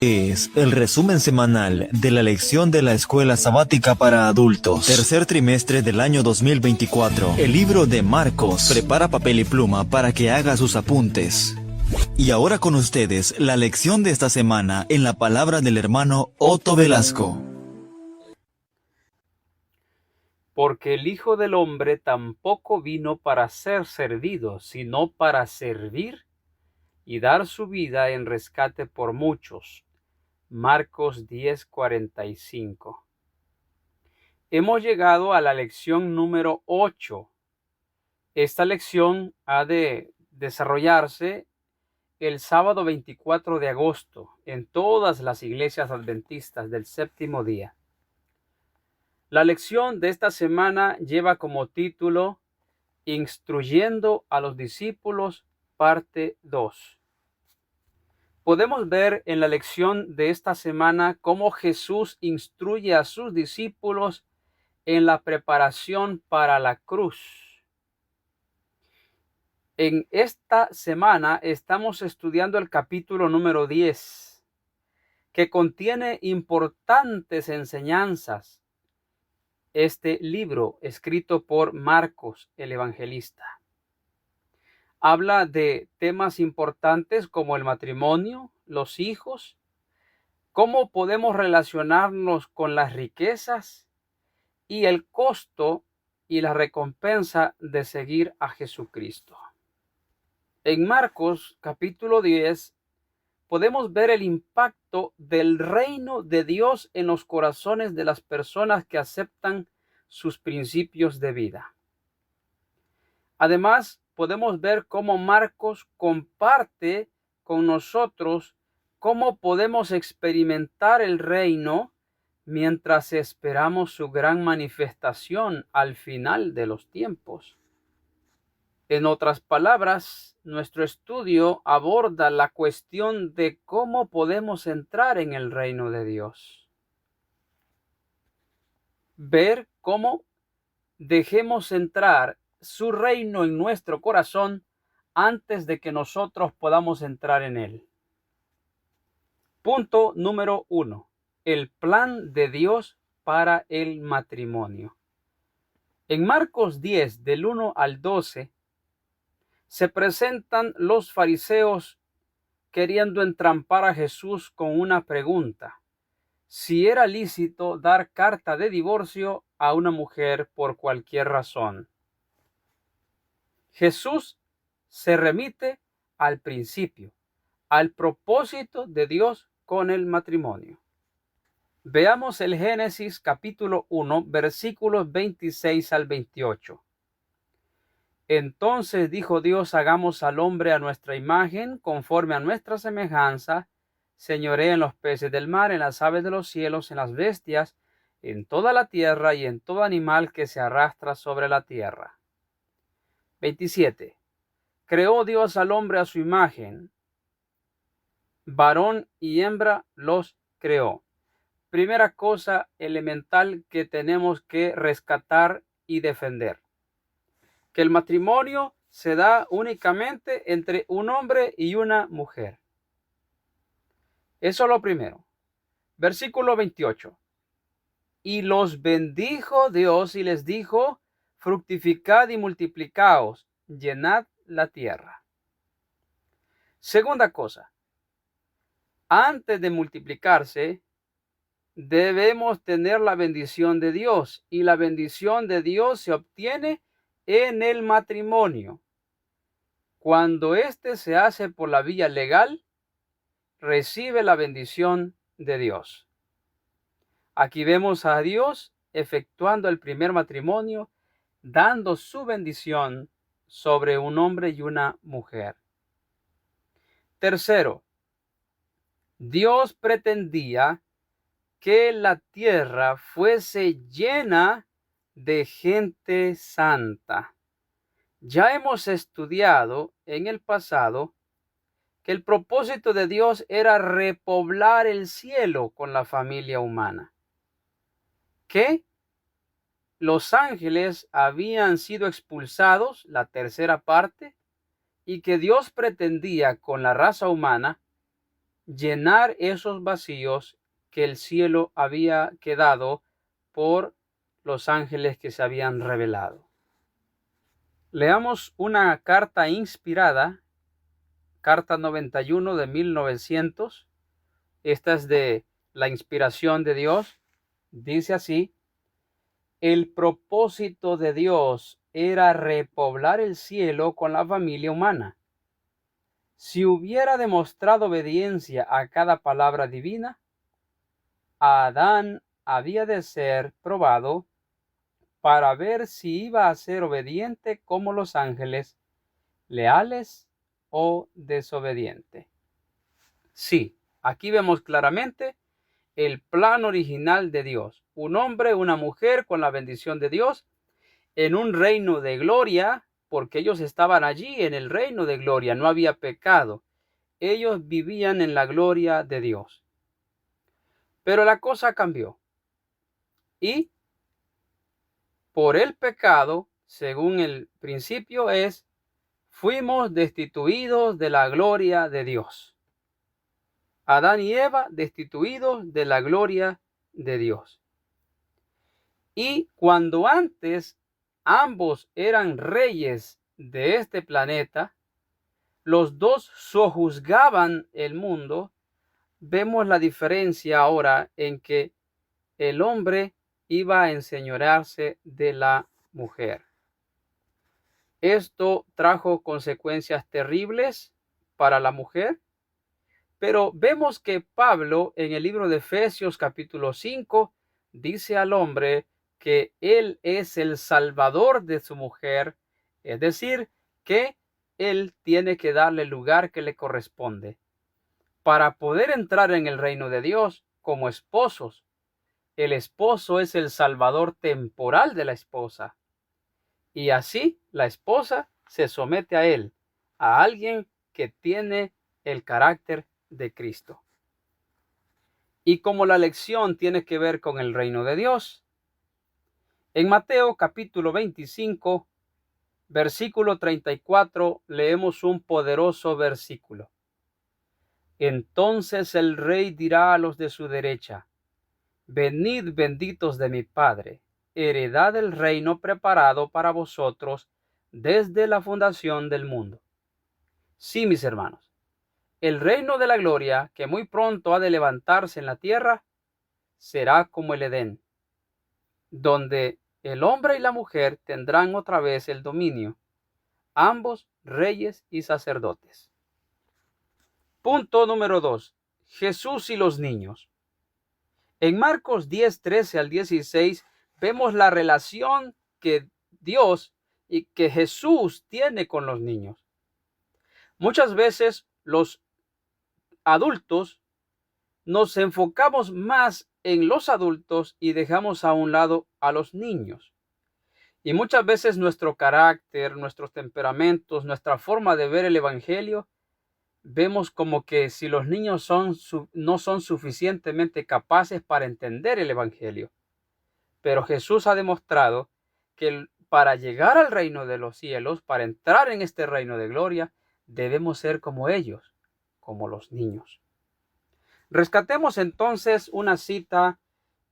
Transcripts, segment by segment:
Es el resumen semanal de la lección de la escuela sabática para adultos. Tercer trimestre del año 2024. El libro de Marcos. Prepara papel y pluma para que haga sus apuntes. Y ahora con ustedes, la lección de esta semana en la palabra del hermano Otto Velasco. Porque el Hijo del Hombre tampoco vino para ser servido, sino para servir y dar su vida en rescate por muchos. Marcos 10:45. Hemos llegado a la lección número 8. Esta lección ha de desarrollarse el sábado 24 de agosto en todas las iglesias adventistas del séptimo día. La lección de esta semana lleva como título Instruyendo a los discípulos, parte 2. Podemos ver en la lección de esta semana cómo Jesús instruye a sus discípulos en la preparación para la cruz. En esta semana estamos estudiando el capítulo número 10, que contiene importantes enseñanzas. Este libro, escrito por Marcos, el evangelista, habla de temas importantes como el matrimonio, los hijos, cómo podemos relacionarnos con las riquezas y el costo y la recompensa de seguir a Jesucristo. En Marcos capítulo 10 podemos ver el impacto del reino de Dios en los corazones de las personas que aceptan sus principios de vida. Además, podemos ver cómo Marcos comparte con nosotros cómo podemos experimentar el reino mientras esperamos su gran manifestación al final de los tiempos. En otras palabras, nuestro estudio aborda la cuestión de cómo podemos entrar en el reino de Dios. Ver cómo dejemos entrar su reino en nuestro corazón antes de que nosotros podamos entrar en él. Punto número 1. El plan de Dios para el matrimonio. En Marcos 10, del 1 al 12, se presentan los fariseos queriendo entrampar a Jesús con una pregunta: si era lícito dar carta de divorcio a una mujer por cualquier razón. Jesús se remite al principio, al propósito de Dios con el matrimonio. Veamos el Génesis capítulo 1, versículos 26 al 28. Entonces dijo Dios: hagamos al hombre a nuestra imagen, conforme a nuestra semejanza, señoree en los peces del mar, en las aves de los cielos, en las bestias, en toda la tierra y en todo animal que se arrastra sobre la tierra. 27. Creó Dios al hombre a su imagen, varón y hembra los creó. Primera cosa elemental que tenemos que rescatar y defender: que el matrimonio se da únicamente entre un hombre y una mujer. Eso es lo primero. Versículo 28. Y los bendijo Dios y les dijo: fructificad y multiplicaos, llenad la tierra. Segunda cosa, antes de multiplicarse, debemos tener la bendición de Dios, y la bendición de Dios se obtiene en el matrimonio. Cuando éste se hace por la vía legal, recibe la bendición de Dios. Aquí vemos a Dios efectuando el primer matrimonio, dando su bendición sobre un hombre y una mujer. Tercero, Dios pretendía que la tierra fuese llena de gente santa. Ya hemos estudiado en el pasado que el propósito de Dios era repoblar el cielo con la familia humana, que los ángeles habían sido expulsados, la tercera parte, y que Dios pretendía con la raza humana llenar esos vacíos que el cielo había quedado por los ángeles que se habían revelado. Leamos una carta inspirada, carta 91 de 1900. Esta es de la inspiración de Dios. Dice así: el propósito de Dios era repoblar el cielo con la familia humana. Si hubiera demostrado obediencia a cada palabra divina, Adán había de ser probado para ver si iba a ser obediente como los ángeles, leales o desobediente. Sí, aquí vemos claramente el plan original de Dios. Un hombre, una mujer con la bendición de Dios en un reino de gloria, porque ellos estaban allí en el reino de gloria, no había pecado. Ellos vivían en la gloria de Dios. Pero la cosa cambió. Y por el pecado, según el principio fuimos destituidos de la gloria de Dios. Adán y Eva destituidos de la gloria de Dios. Y cuando antes ambos eran reyes de este planeta, los dos sojuzgaban el mundo. Vemos la diferencia ahora en que el hombre iba a enseñorearse de la mujer. Esto trajo consecuencias terribles para la mujer, pero vemos que Pablo en el libro de Efesios capítulo 5 dice al hombre que él es el salvador de su mujer, es decir, que él tiene que darle el lugar que le corresponde. Para poder entrar en el reino de Dios como esposos, el esposo es el salvador temporal de la esposa. Y así la esposa se somete a él, a alguien que tiene el carácter de Cristo. Y como la lección tiene que ver con el reino de Dios, en Mateo capítulo 25, versículo 34, leemos un poderoso versículo. Entonces el rey dirá a los de su derecha: venid, benditos de mi Padre, heredad del reino preparado para vosotros desde la fundación del mundo. Sí, mis hermanos, el reino de la gloria, que muy pronto ha de levantarse en la tierra, será como el Edén, donde el hombre y la mujer tendrán otra vez el dominio, ambos reyes y sacerdotes. Punto número 2. Jesús y los niños. En Marcos 10, 13 al 16 vemos la relación que Dios y que Jesús tiene con los niños. Muchas veces los adultos nos enfocamos más en los adultos y dejamos a un lado a los niños. Y muchas veces nuestro carácter, nuestros temperamentos, nuestra forma de ver el evangelio, vemos como que si los niños no son suficientemente capaces para entender el evangelio. Pero Jesús ha demostrado que para llegar al reino de los cielos, para entrar en este reino de gloria, debemos ser como ellos, como los niños. Rescatemos entonces una cita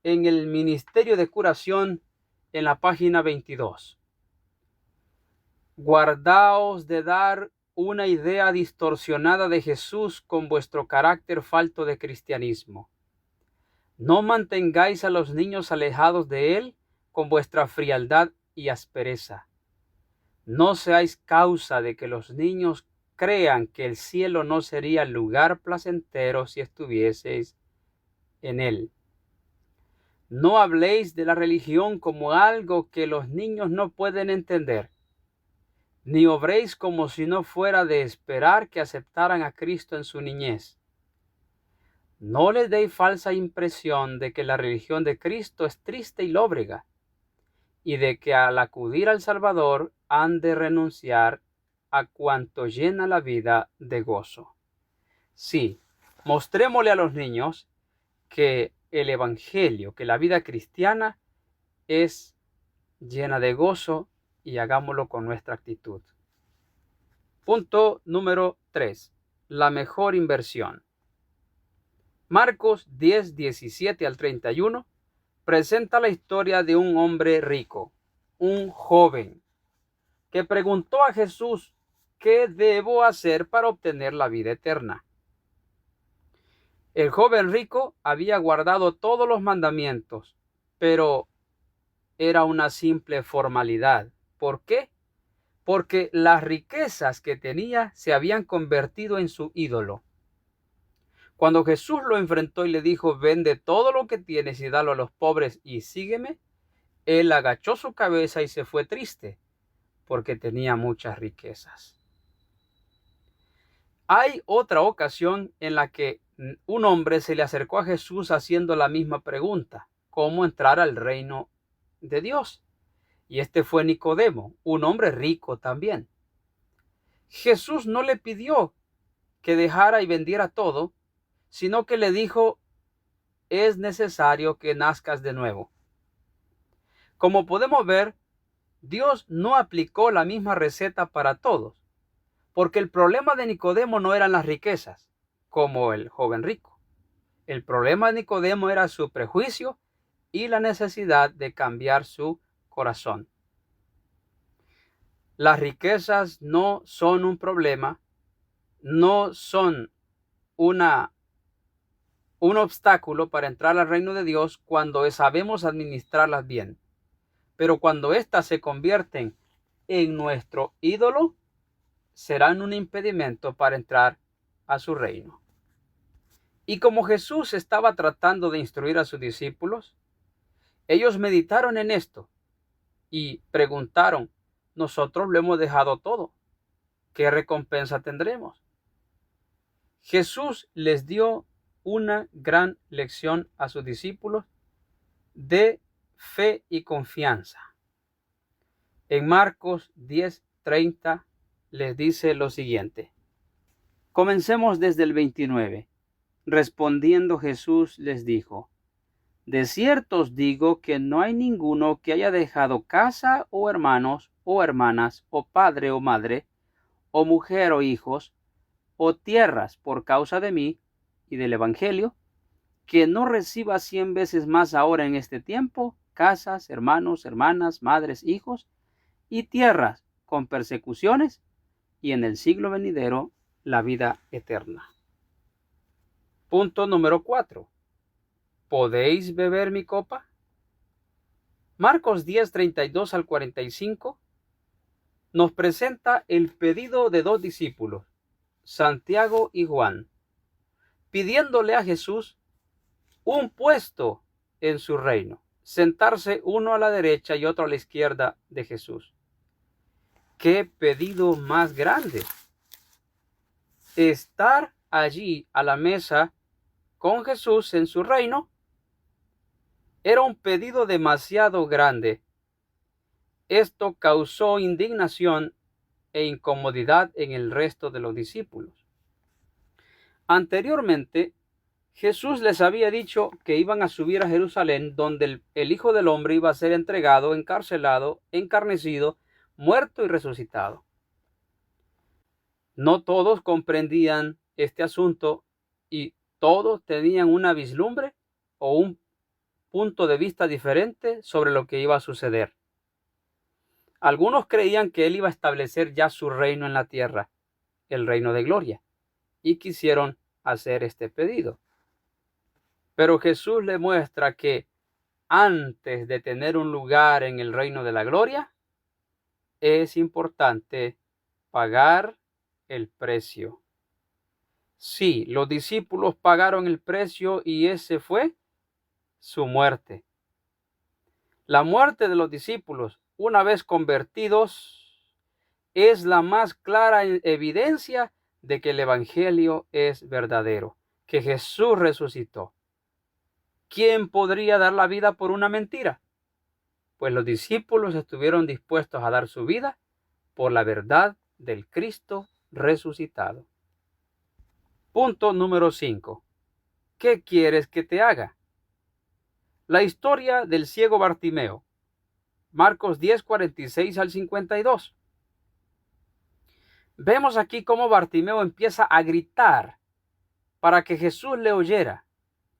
en el Ministerio de Curación en la página 22. Guardaos de dar una idea distorsionada de Jesús con vuestro carácter falto de cristianismo. No mantengáis a los niños alejados de él con vuestra frialdad y aspereza. No seáis causa de que los niños crean que el cielo no sería lugar placentero si estuvieseis en él. No habléis de la religión como algo que los niños no pueden entender, ni obréis como si no fuera de esperar que aceptaran a Cristo en su niñez. No les deis falsa impresión de que la religión de Cristo es triste y lóbrega, y de que al acudir al Salvador han de renunciar a cuanto llena la vida de gozo. Sí, mostrémosle a los niños que el evangelio, que la vida cristiana es llena de gozo, y hagámoslo con nuestra actitud. Punto número 3. La mejor inversión. Marcos 10, 17 al 31 presenta la historia de un hombre rico, un joven, que preguntó a Jesús: ¿qué debo hacer para obtener la vida eterna? El joven rico había guardado todos los mandamientos, pero era una simple formalidad. ¿Por qué? Porque las riquezas que tenía se habían convertido en su ídolo. Cuando Jesús lo enfrentó y le dijo: vende todo lo que tienes y dalo a los pobres y sígueme, él agachó su cabeza y se fue triste, porque tenía muchas riquezas. Hay otra ocasión en la que un hombre se le acercó a Jesús haciendo la misma pregunta: ¿cómo entrar al reino de Dios? Y este fue Nicodemo, un hombre rico también. Jesús no le pidió que dejara y vendiera todo, sino que le dijo: es necesario que nazcas de nuevo. Como podemos ver, Dios no aplicó la misma receta para todos, porque el problema de Nicodemo no eran las riquezas, como el joven rico. El problema de Nicodemo era su prejuicio y la necesidad de cambiar su corazón. Las riquezas no son un problema, no son un obstáculo para entrar al reino de Dios cuando sabemos administrarlas bien. Pero cuando éstas se convierten en nuestro ídolo, serán un impedimento para entrar a su reino. Y como Jesús estaba tratando de instruir a sus discípulos, ellos meditaron en esto y preguntaron: nosotros lo hemos dejado todo, ¿qué recompensa tendremos? Jesús les dio una gran lección a sus discípulos de fe y confianza. En Marcos 10:30 les dice lo siguiente. Comencemos desde el 29. Respondiendo Jesús les dijo: de cierto os digo que no hay ninguno que haya dejado casa o hermanos o hermanas o padre o madre o mujer o hijos o tierras por causa de mí y del evangelio, que no reciba 100 veces más ahora en este tiempo casas, hermanos, hermanas, madres, hijos y tierras con persecuciones, y en el siglo venidero la vida eterna. Punto número 4. ¿Podéis beber mi copa? Marcos 10:32 al 45 nos presenta el pedido de dos discípulos, Santiago y Juan, pidiéndole a Jesús un puesto en su reino, sentarse uno a la derecha y otro a la izquierda de Jesús. ¡Qué pedido más grande! Estar allí a la mesa con Jesús en su reino era un pedido demasiado grande. Esto causó indignación e incomodidad en el resto de los discípulos. Anteriormente, Jesús les había dicho que iban a subir a Jerusalén, donde el Hijo del Hombre iba a ser entregado, encarcelado, encarnecido, muerto y resucitado. No todos comprendían este asunto y todos tenían una vislumbre o un punto de vista diferente sobre lo que iba a suceder. Algunos creían que él iba a establecer ya su reino en la tierra, el reino de gloria, y quisieron hacer este pedido. Pero Jesús le muestra que antes de tener un lugar en el reino de la gloria, es importante pagar el precio. Sí, los discípulos pagaron el precio y ese fue su muerte. La muerte de los discípulos, una vez convertidos, es la más clara evidencia de que el evangelio es verdadero, que Jesús resucitó. ¿Quién podría dar la vida por una mentira? Pues los discípulos estuvieron dispuestos a dar su vida por la verdad del Cristo resucitado. Punto número 5. ¿Qué quieres que te haga? La historia del ciego Bartimeo. Marcos 10:46 al 52. Vemos aquí cómo Bartimeo empieza a gritar para que Jesús le oyera.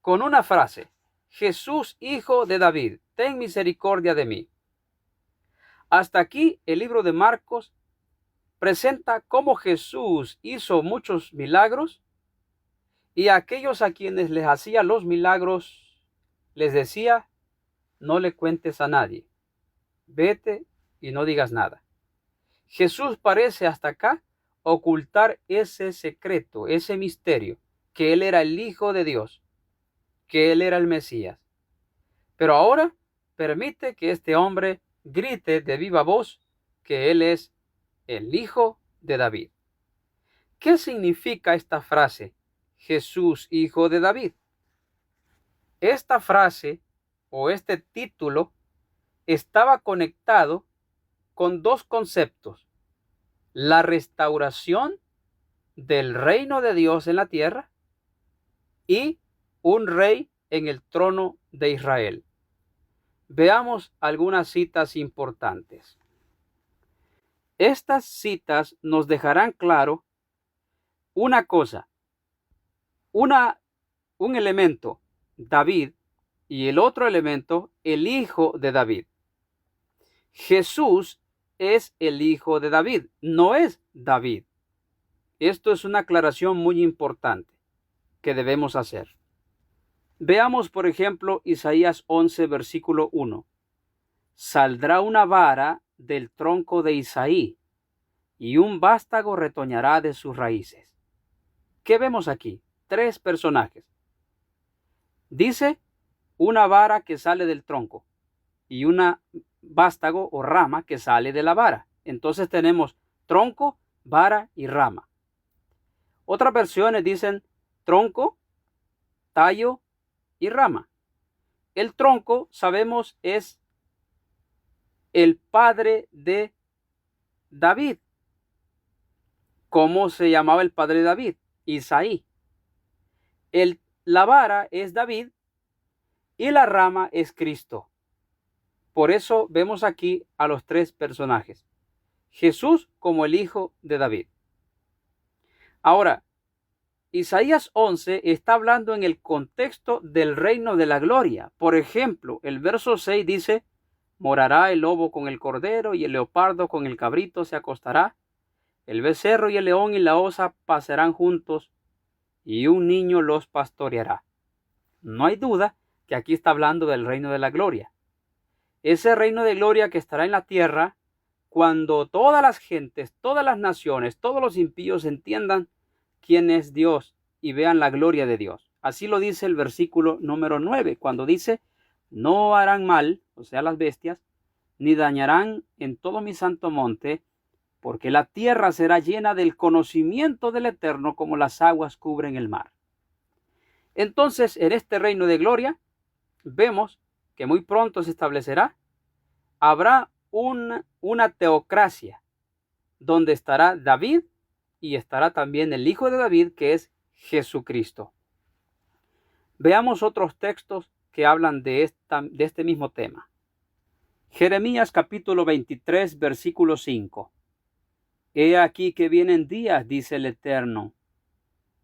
con una frase: Jesús, hijo de David, ten misericordia de mí. Hasta aquí el libro de Marcos presenta cómo Jesús hizo muchos milagros y a aquellos a quienes les hacía los milagros les decía: no le cuentes a nadie, vete y no digas nada. Jesús parece hasta acá ocultar ese secreto, ese misterio, que Él era el Hijo de Dios, que Él era el Mesías. Pero ahora permite que este hombre grite de viva voz que Él es el Hijo de David. ¿Qué significa esta frase, Jesús, hijo de David? Esta frase o este título estaba conectado con dos conceptos: la restauración del reino de Dios en la tierra y un rey en el trono de Israel. Veamos algunas citas importantes. Estas citas nos dejarán claro una cosa, un elemento, David, y el otro elemento, el hijo de David. Jesús es el hijo de David, no es David. Esto es una aclaración muy importante que debemos hacer. Veamos, por ejemplo, Isaías 11, versículo 1. Saldrá una vara del tronco de Isaí, y un vástago retoñará de sus raíces. ¿Qué vemos aquí? Tres personajes. Dice una vara que sale del tronco y una vástago o rama que sale de la vara. Entonces tenemos tronco, vara y rama. Otras versiones dicen tronco, tallo y rama. El tronco, sabemos, es el padre de David. ¿Cómo se llamaba el padre de David? Isaí. La vara es David y la rama es Cristo. Por eso vemos aquí a los tres personajes. Jesús como el hijo de David. Ahora, Isaías 11 está hablando en el contexto del reino de la gloria. Por ejemplo, el verso 6 dice: morará el lobo con el cordero y el leopardo con el cabrito se acostará. El becerro y el león y la osa pasarán juntos y un niño los pastoreará. No hay duda que aquí está hablando del reino de la gloria. Ese reino de gloria que estará en la tierra cuando todas las gentes, todas las naciones, todos los impíos entiendan quién es Dios y vean la gloria de Dios. Así lo dice el versículo número 9, cuando dice: no harán mal, o sea las bestias, ni dañarán en todo mi santo monte, porque la tierra será llena del conocimiento del Eterno como las aguas cubren el mar. Entonces, en este reino de gloria, vemos que muy pronto se establecerá, habrá una teocracia, donde estará David y estará también el hijo de David, que es Jesucristo. Veamos otros textos que hablan de este mismo tema. Jeremías capítulo 23, versículo 5. He aquí que vienen días, dice el Eterno,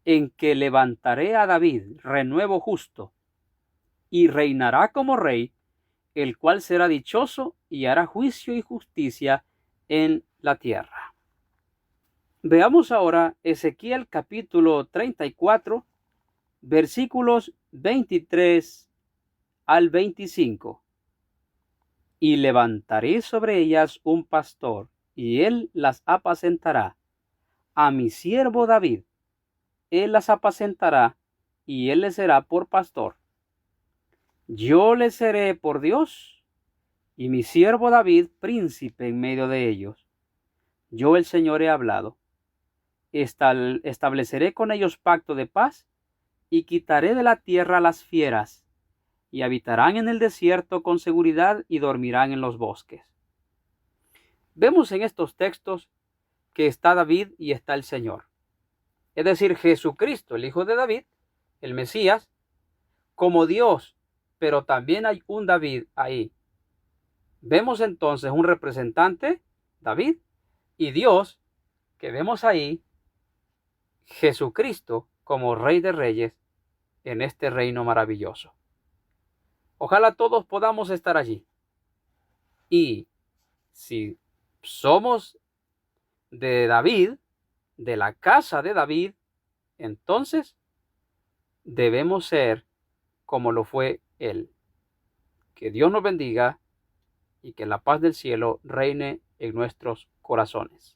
en que levantaré a David renuevo justo, y reinará como rey, el cual será dichoso y hará juicio y justicia en la tierra. Veamos ahora Ezequiel capítulo 34, versículos 23 al 25. Y levantaré sobre ellas un pastor, y él las apacentará. A mi siervo David, él las apacentará, y él le será por pastor. Yo le seré por Dios, y mi siervo David príncipe en medio de ellos. Yo el Señor he hablado. Estableceré con ellos pacto de paz, y quitaré de la tierra las fieras, y habitarán en el desierto con seguridad y dormirán en los bosques. Vemos en estos textos que está David y está el Señor. Es decir, Jesucristo, el hijo de David, el Mesías, como Dios, pero también hay un David ahí. Vemos entonces un representante, David, y Dios, que vemos ahí, Jesucristo como Rey de Reyes, en este reino maravilloso. Ojalá todos podamos estar allí. Y si somos de David, de la casa de David, entonces debemos ser como lo fue él. Que Dios nos bendiga y que la paz del cielo reine en nuestros corazones.